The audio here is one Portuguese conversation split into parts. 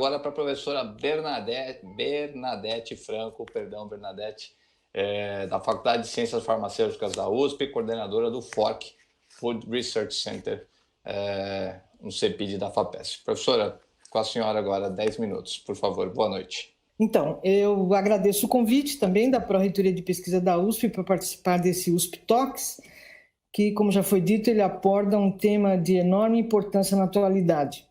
agora para a professora Bernadette Franco, da Faculdade de Ciências Farmacêuticas da USP, coordenadora do FORC, Food Research Center, no CEPID da FAPESP. Professora, com a senhora agora, 10 minutos, por favor. Boa noite. Então, eu agradeço o convite também da Pró-Reitoria de Pesquisa da USP para participar desse USP Talks, que, como já foi dito, ele aborda um tema de enorme importância na atualidade.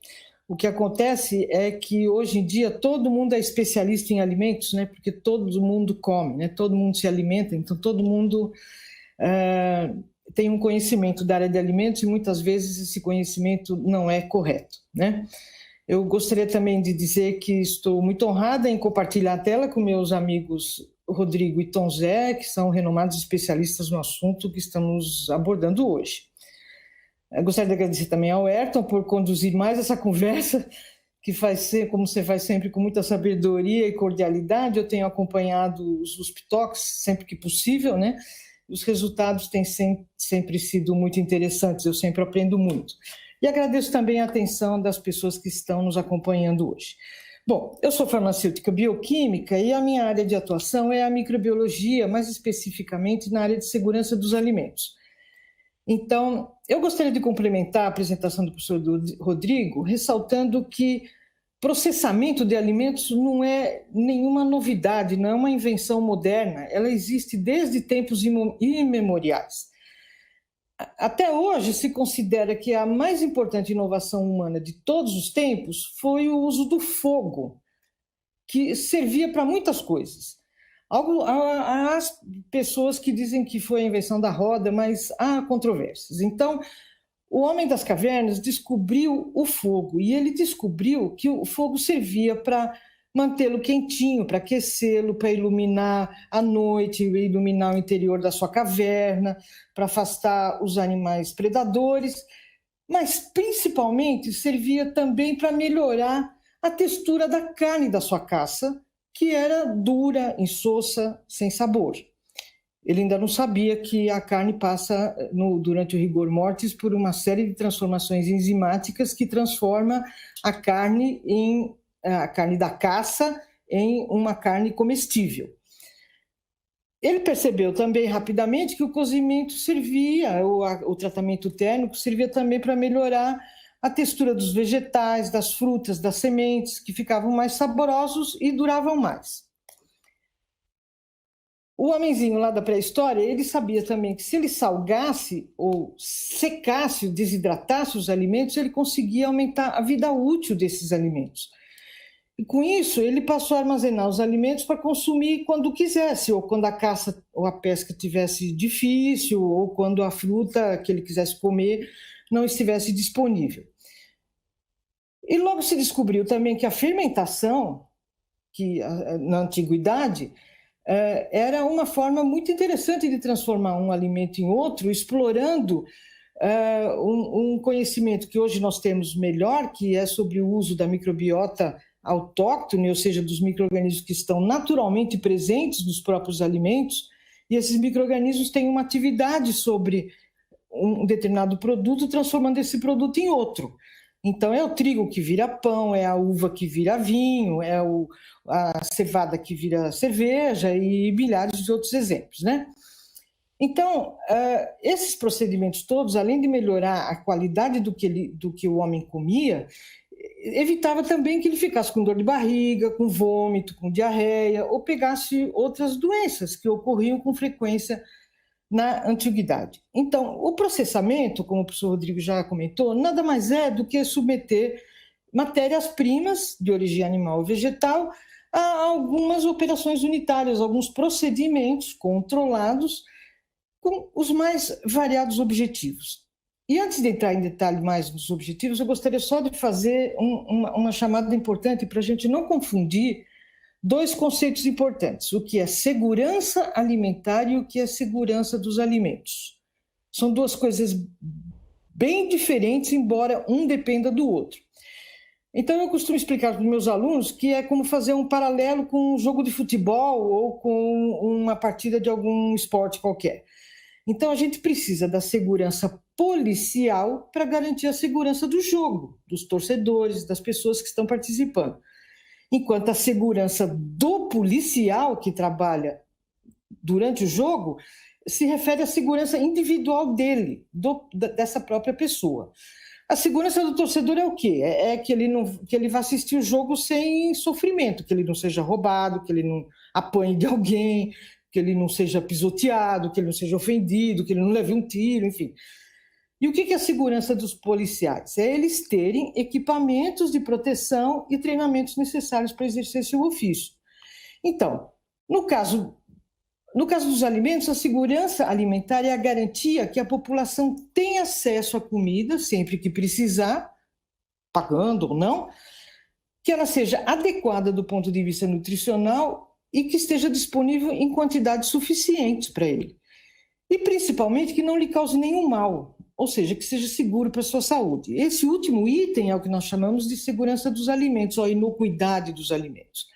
O que acontece é que, hoje em dia, todo mundo é especialista em alimentos, né? Porque todo mundo come, né? Todo mundo se alimenta, então todo mundo tem um conhecimento da área de alimentos e, muitas vezes, esse conhecimento não é correto, né? Eu gostaria também de dizer que estou muito honrada em compartilhar a tela com meus amigos Rodrigo e Tom Zé, que são renomados especialistas no assunto que estamos abordando hoje. Eu gostaria de agradecer também ao Ayrton por conduzir mais essa conversa, que como você faz sempre, com muita sabedoria e cordialidade. Eu tenho acompanhado os USP Talks sempre que possível, né? Os resultados têm sempre sido muito interessantes, eu sempre aprendo muito. E agradeço também a atenção das pessoas que estão nos acompanhando hoje. Bom, eu sou farmacêutica bioquímica e a minha área de atuação é a microbiologia, mais especificamente na área de segurança dos alimentos. Então, eu gostaria de complementar a apresentação do professor Rodrigo, ressaltando que processamento de alimentos não é nenhuma novidade, não é uma invenção moderna, ela existe desde tempos imemoriais. Até hoje, se considera que a mais importante inovação humana de todos os tempos foi o uso do fogo, que servia para muitas coisas. Há pessoas que dizem que foi a invenção da roda, mas há controvérsias. Então, o homem das cavernas descobriu o fogo, e ele descobriu que o fogo servia para mantê-lo quentinho, para aquecê-lo, para iluminar a noite, iluminar o interior da sua caverna, para afastar os animais predadores, mas principalmente servia também para melhorar a textura da carne da sua caça, que era dura, insossa, sem sabor. Ele ainda não sabia que a carne passa, durante o rigor mortis, por uma série de transformações enzimáticas que transforma a carne da caça em uma carne comestível. Ele percebeu também rapidamente que o cozimento servia, o tratamento térmico servia também para melhorar a textura dos vegetais, das frutas, das sementes, que ficavam mais saborosos e duravam mais. O homenzinho lá da pré-história, ele sabia também que se ele salgasse ou secasse, desidratasse os alimentos, ele conseguia aumentar a vida útil desses alimentos. E com isso, ele passou a armazenar os alimentos para consumir quando quisesse, ou quando a caça ou a pesca tivesse difícil, ou quando a fruta que ele quisesse comer não estivesse disponível. E logo se descobriu também que a fermentação, que na antiguidade, era uma forma muito interessante de transformar um alimento em outro, explorando um conhecimento que hoje nós temos melhor, que é sobre o uso da microbiota autóctone, ou seja, dos micro-organismos que estão naturalmente presentes nos próprios alimentos, e esses micro-organismos têm uma atividade sobre um determinado produto, transformando esse produto em outro. Então, é o trigo que vira pão, é a uva que vira vinho, é a cevada que vira cerveja e milhares de outros exemplos, né? Então, esses procedimentos todos, além de melhorar a qualidade do que o homem comia, evitava também que ele ficasse com dor de barriga, com vômito, com diarreia, ou pegasse outras doenças que ocorriam com frequência na antiguidade. Então, o processamento, como o professor Rodrigo já comentou, nada mais é do que submeter matérias-primas de origem animal ou vegetal a algumas operações unitárias, alguns procedimentos controlados com os mais variados objetivos. E antes de entrar em detalhe mais nos objetivos, eu gostaria só de fazer uma chamada importante para a gente não confundir dois conceitos importantes: o que é segurança alimentar e o que é segurança dos alimentos. São duas coisas bem diferentes, embora um dependa do outro. Então, eu costumo explicar para os meus alunos que é como fazer um paralelo com um jogo de futebol ou com uma partida de algum esporte qualquer. Então, a gente precisa da segurança policial para garantir a segurança do jogo, dos torcedores, das pessoas que estão participando. enquanto a segurança do policial que trabalha durante o jogo se refere à segurança individual dele, dessa própria pessoa. A segurança do torcedor é o quê? É que ele vá assistir o jogo sem sofrimento, que ele não seja roubado, que ele não apanhe de alguém, que ele não seja pisoteado, que ele não seja ofendido, que ele não leve um tiro, enfim. E o que é a segurança dos policiais? É eles terem equipamentos de proteção e treinamentos necessários para exercer seu ofício. Então, no caso dos alimentos, a segurança alimentar é a garantia que a população tem acesso à comida sempre que precisar, pagando ou não, que ela seja adequada do ponto de vista nutricional e que esteja disponível em quantidades suficientes para ele. E, principalmente, que não lhe cause nenhum mal, ou seja, que seja seguro para a sua saúde. Esse último item é o que nós chamamos de segurança dos alimentos, ou inocuidade dos alimentos.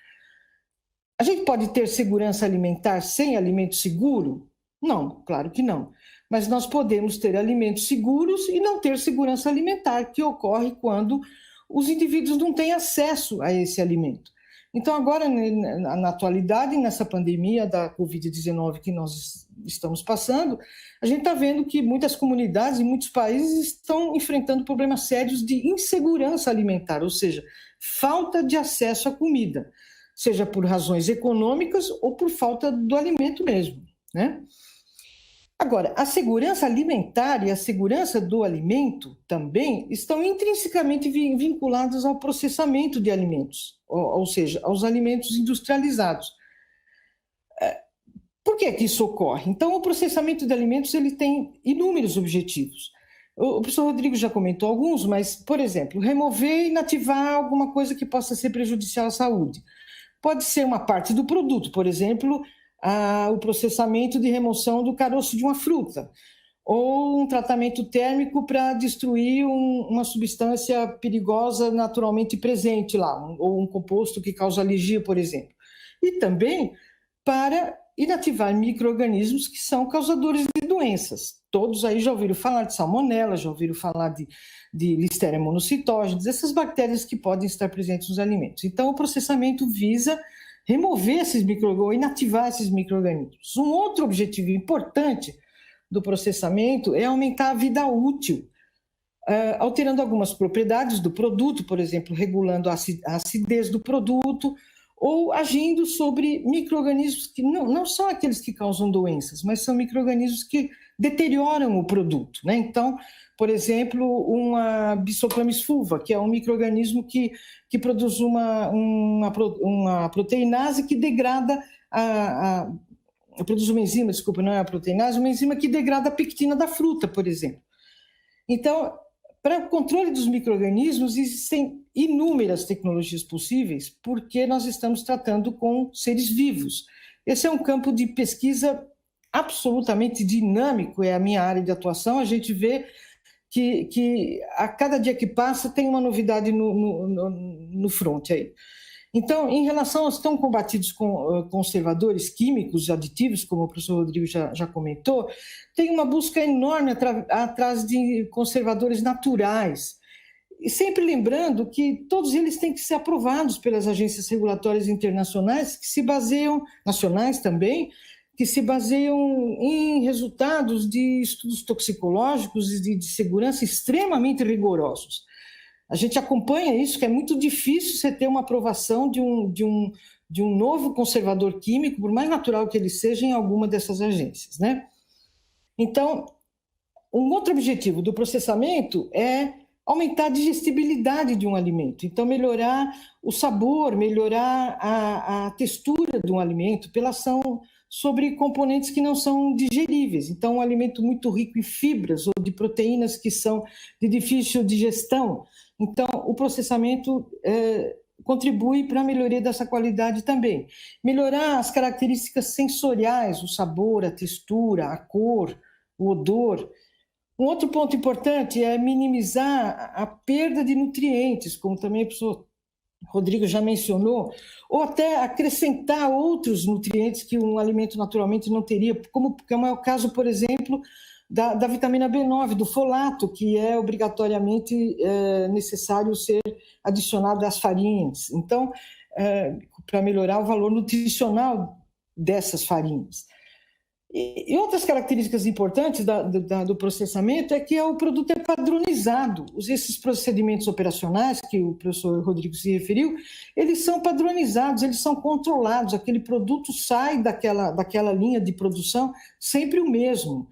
A gente pode ter segurança alimentar sem alimento seguro? Não, claro que não. Mas nós podemos ter alimentos seguros e não ter segurança alimentar, que ocorre quando os indivíduos não têm acesso a esse alimento. Então, agora, na atualidade, nessa pandemia da Covid-19 que nós estamos passando, a gente está vendo que muitas comunidades e muitos países estão enfrentando problemas sérios de insegurança alimentar, ou seja, falta de acesso à comida, seja por razões econômicas ou por falta do alimento mesmo, né? Agora, a segurança alimentar e a segurança do alimento também estão intrinsecamente vinculadas ao processamento de alimentos, ou seja, aos alimentos industrializados. Por que isso ocorre? Então, o processamento de alimentos ele tem inúmeros objetivos. O professor Rodrigo já comentou alguns, mas, por exemplo, remover e inativar alguma coisa que possa ser prejudicial à saúde. Pode ser uma parte do produto, por exemplo, o processamento de remoção do caroço de uma fruta, ou um tratamento térmico para destruir uma substância perigosa naturalmente presente lá, ou um composto que causa alergia, por exemplo. E também para inativar micro-organismos que são causadores de doenças. Todos aí já ouviram falar de salmonela, já ouviram falar de Listeria monocytogenes, essas bactérias que podem estar presentes nos alimentos. Então, o processamento visa remover esses micro-organismos, inativar esses micro-organismos. Um outro objetivo importante do processamento é aumentar a vida útil, alterando algumas propriedades do produto, por exemplo, regulando a acidez do produto, ou agindo sobre micro-organismos que não são aqueles que causam doenças, mas são micro-organismos que deterioram o produto, né? Então, por exemplo, uma Bisoplamys fulva, que é um micro-organismo que produz uma proteinase que degrada produz uma enzima, desculpa, não é a proteinase, uma enzima que degrada a pectina da fruta, por exemplo. Então, para o controle dos micro-organismos, existem inúmeras tecnologias possíveis, porque nós estamos tratando com seres vivos. Esse é um campo de pesquisa absolutamente dinâmico, é a minha área de atuação. A gente vê que a cada dia que passa tem uma novidade no front aí. Então, em relação aos tão combatidos conservadores químicos e aditivos, como o professor Rodrigo já comentou, tem uma busca enorme atrás de conservadores naturais. E sempre lembrando que todos eles têm que ser aprovados pelas agências regulatórias internacionais, que se baseiam, nacionais também, que se baseiam em resultados de estudos toxicológicos e de segurança extremamente rigorosos. A gente acompanha isso, que é muito difícil você ter uma aprovação de um novo conservador químico, por mais natural que ele seja, em alguma dessas agências, né? Então, um outro objetivo do processamento é aumentar a digestibilidade de um alimento. Então, melhorar o sabor, melhorar a textura de um alimento pela ação sobre componentes que não são digeríveis. Então, um alimento muito rico em fibras ou de proteínas que são de difícil digestão. Então, o processamento contribui para a melhoria dessa qualidade também. Melhorar as características sensoriais, o sabor, a textura, a cor, o odor. Um outro ponto importante é minimizar a perda de nutrientes, como também o professor Rodrigo já mencionou, ou até acrescentar outros nutrientes que um alimento naturalmente não teria, como é o caso, por exemplo, da vitamina B9, do folato, que é obrigatoriamente necessário ser adicionado às farinhas. Então, para melhorar o valor nutricional dessas farinhas. E outras características importantes do processamento é que o produto é padronizado. Esses procedimentos operacionais que o professor Rodrigo se referiu, eles são padronizados, eles são controlados. Aquele produto sai daquela linha de produção sempre o mesmo,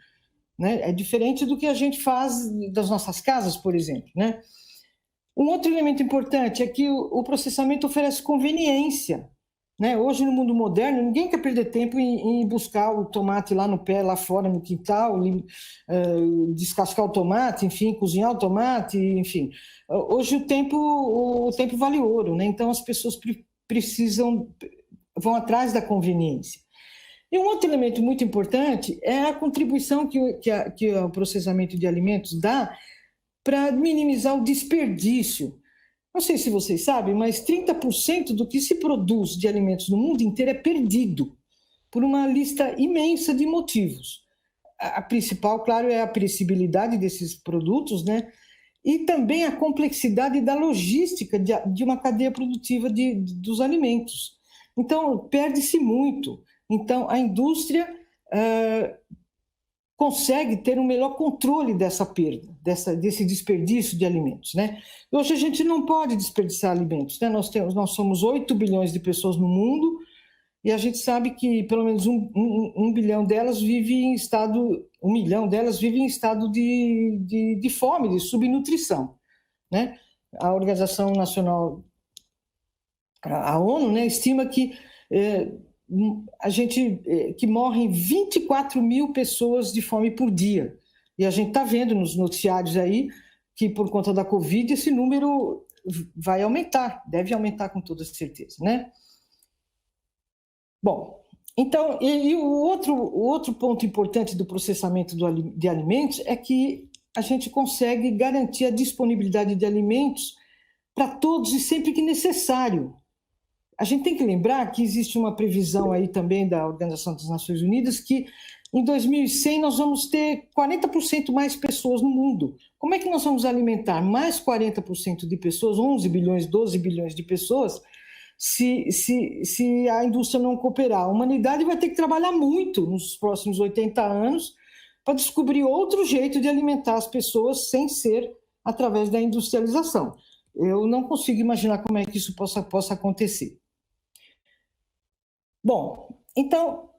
né? É diferente do que a gente faz das nossas casas, por exemplo, né? Um outro elemento importante é que o processamento oferece conveniência, né? Hoje, no mundo moderno, ninguém quer perder tempo em buscar o tomate lá no pé, lá fora no quintal, descascar o tomate, enfim, cozinhar o tomate, enfim. Hoje o tempo vale ouro, né? Então as pessoas vão atrás da conveniência. E um outro elemento muito importante é a contribuição que o processamento de alimentos dá para minimizar o desperdício. Não sei se vocês sabem, mas 30% do que se produz de alimentos no mundo inteiro é perdido por uma lista imensa de motivos. A principal, claro, é a perecibilidade desses produtos, né? E também a complexidade da logística de uma cadeia produtiva dos alimentos. Então, perde-se muito. Então, a indústria consegue ter um melhor controle dessa perda, desse desperdício de alimentos, né? Hoje a gente não pode desperdiçar alimentos, né? Nós somos 8 bilhões de pessoas no mundo e a gente sabe que pelo menos um bilhão delas vive em estado, 1 milhão delas vive em estado de fome, de subnutrição, né? A Organização Nacional, a ONU, né, estima que que morrem 24 mil pessoas de fome por dia. E a gente está vendo nos noticiários aí que, por conta da Covid, esse número vai aumentar, deve aumentar com toda certeza, né? Bom, então, o outro ponto importante do processamento de alimentos é que a gente consegue garantir a disponibilidade de alimentos para todos e sempre que necessário. A gente tem que lembrar que existe uma previsão aí também da Organização das Nações Unidas que em 2100 nós vamos ter 40% mais pessoas no mundo. Como é que nós vamos alimentar mais 40% de pessoas, 11 bilhões, 12 bilhões de pessoas, se a indústria não cooperar? A humanidade vai ter que trabalhar muito nos próximos 80 anos para descobrir outro jeito de alimentar as pessoas sem ser através da industrialização. Eu não consigo imaginar como é que isso possa acontecer. Bom, então,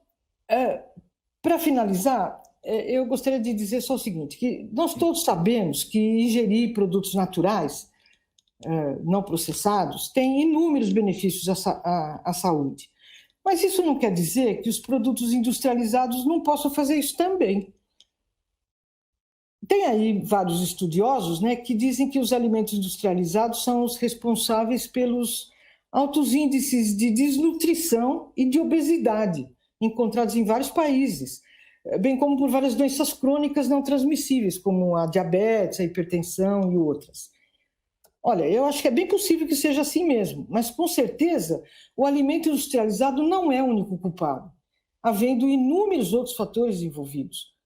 para finalizar, eu gostaria de dizer só o seguinte, que nós todos sabemos que ingerir produtos naturais, não processados, tem inúmeros benefícios à saúde. Mas isso não quer dizer que os produtos industrializados não possam fazer isso também. Tem aí vários estudiosos, né, que dizem que os alimentos industrializados são os responsáveis pelos altos índices de desnutrição e de obesidade encontrados em vários países, bem como por várias doenças crônicas não transmissíveis, como a diabetes, a hipertensão e outras. Olha, eu acho que é bem possível que seja assim mesmo, mas com certeza o alimento industrializado não é o único culpado, havendo inúmeros outros fatores envolvidos.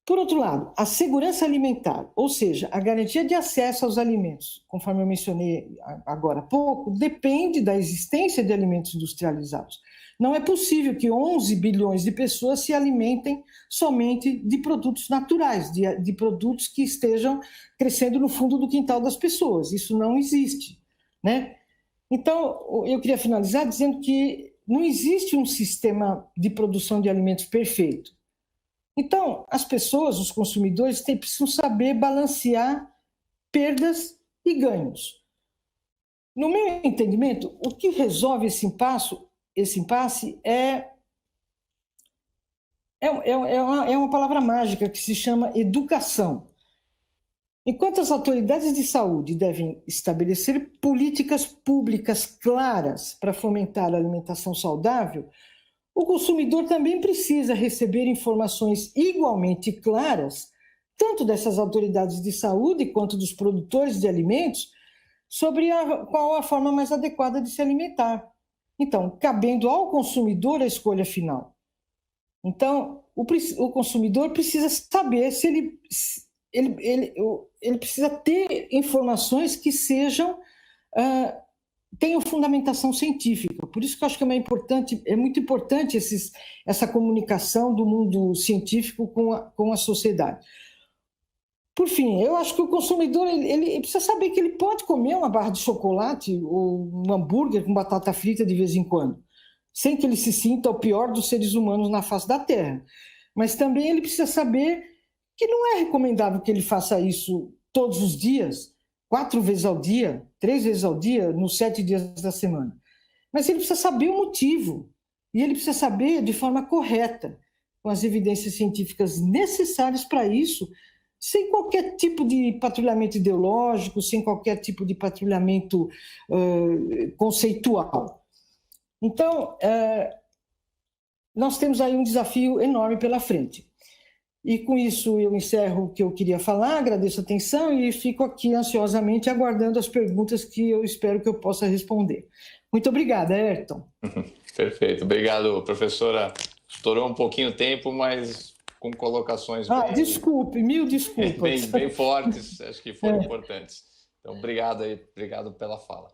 Por outro lado, a segurança alimentar, ou seja, a garantia de acesso aos alimentos, conforme eu mencionei agora há pouco, depende da existência de alimentos industrializados. Não é possível que 11 bilhões de pessoas se alimentem somente de produtos naturais, de produtos que estejam crescendo no fundo do quintal das pessoas. Isso não existe, né? Então, eu queria finalizar dizendo que não existe um sistema de produção de alimentos perfeito. Então, as pessoas, os consumidores, precisam saber balancear perdas e ganhos. No meu entendimento, o que resolve esse impasse é uma palavra mágica que se chama educação. Enquanto as autoridades de saúde devem estabelecer políticas públicas claras para fomentar a alimentação saudável, o consumidor também precisa receber informações igualmente claras, tanto dessas autoridades de saúde quanto dos produtores de alimentos, sobre qual a forma mais adequada de se alimentar. Então, cabendo ao consumidor a escolha final. Então, o consumidor precisa saber se ele precisa ter informações que sejam tenham fundamentação científica. Por isso que eu acho que é muito importante essa comunicação do mundo científico com a sociedade. Por fim, eu acho que o consumidor ele precisa saber que ele pode comer uma barra de chocolate ou um hambúrguer com batata frita de vez em quando, sem que ele se sinta o pior dos seres humanos na face da Terra. Mas também ele precisa saber que não é recomendável que ele faça isso todos os dias, 4 vezes ao dia, 3 vezes ao dia, nos 7 dias da semana. Mas ele precisa saber o motivo, e ele precisa saber de forma correta, com as evidências científicas necessárias para isso, sem qualquer tipo de patrulhamento ideológico, sem qualquer tipo de patrulhamento conceitual. Então, nós temos aí um desafio enorme pela frente. E com isso eu encerro o que eu queria falar, agradeço a atenção e fico aqui ansiosamente aguardando as perguntas que eu espero que eu possa responder. Muito obrigada, Ayrton. Perfeito, obrigado, professora. Estourou um pouquinho o tempo, mas com colocações desculpe, mil desculpas. Bem fortes, acho que foram importantes. Então, obrigado pela fala.